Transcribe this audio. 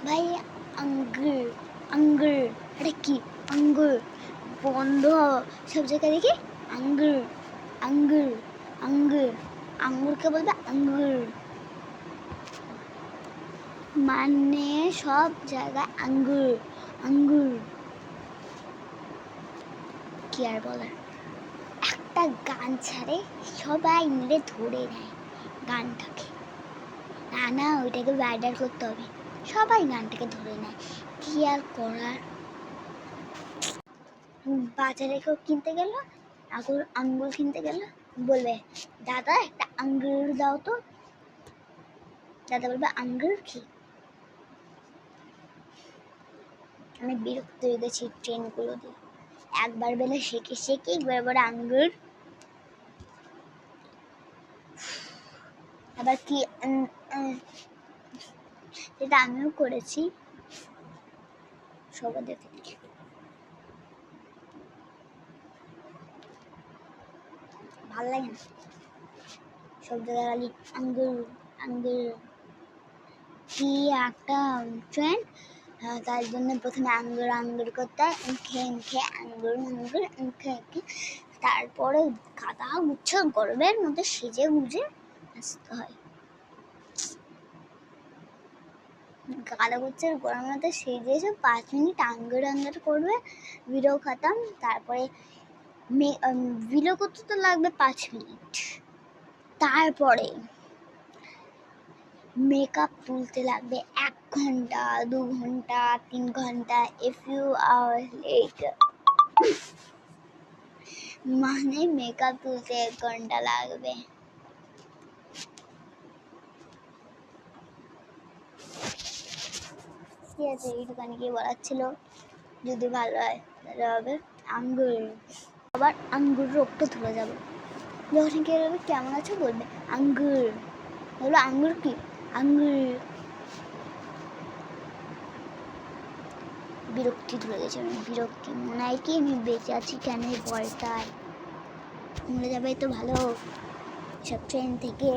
ভাই আঙ্গুর আঙ্গুর, এটা কি আঙ্গুর, বন্ধ সব জায়গায় দেখি আঙ্গুর আঙ্গুর আঙ্গুর, আঙ্গুরকে বলবে আঙ্গুর, মানে সব জায়গায় আঙ্গুর আঙ্গুর, কি আর বলার। একটা গান ছাড়ে সবাই মিলে ধরে নেয় গানটাকে, না না ওইটাকে ভাইরাল করতে হবে, সবাই গানটাকে ধরে নেয়, কি আর করার। বাজারে কেউ কিনতে গেল, আঙ্গুর কিনতে গেল, বলবে দাদা একটা আঙ্গুর দাও তো, দাদা বলবে আঙ্গুর কি। আমি বিরক্ত হয়ে গেছি ট্রেনগুলো দিয়ে, একবার বেলা শেখে শেখে একবার আঙ্গুর, আবার কি যেটা আমিও করেছি সবার দেখে দেখে। ভাল লাগে না, সব জায়গায় খালি আঙ্গুর আঙ্গুর, কি একটা ট্রেন্ড, তার জন্য প্রথমে আঙ্গুর আঙ্গুর করতে হয়, খেয়ে আঙ্গুর আঙ্গুর খেয়ে, তারপরে গাদা গুচ্ছ গরমের মধ্যে সেজে গুজে আসতে হয়, গাদা গুচ্ছের গরমের মধ্যে সেজে এসে 5 মিনিট আঙ্গুর আঙ্গুর করবে, ভিডিও খতম। তারপরে ভিডিও করতে তো লাগবে 5 মিনিট, তারপরে মেকআপ তুলতে লাগবে 1 ঘন্টা 2 ঘন্টা 3 ঘন্টা, if you are late মানে মেকআপ তুলতে 1 ঘন্টা লাগবে। ঠিক আছে, এইটুখানি কি বলার ছিল, যদি ভালো হয় তাহলে হবে আঙ্গুর। আবার আঙ্গুর রোগটা ধরে যাবে, যখন কেউ বলবে কেমন আছো বলবে আঙ্গুর, বলবো আঙ্গুর কি আঙ্গুর, বিরক্তি ধরে গেছে, বিরক্তি, মনে হয় কি আমি বেঁচে আছি কেন এই ভয়টায়, মরে যাবে তো ভালো সব ট্রেন থেকে।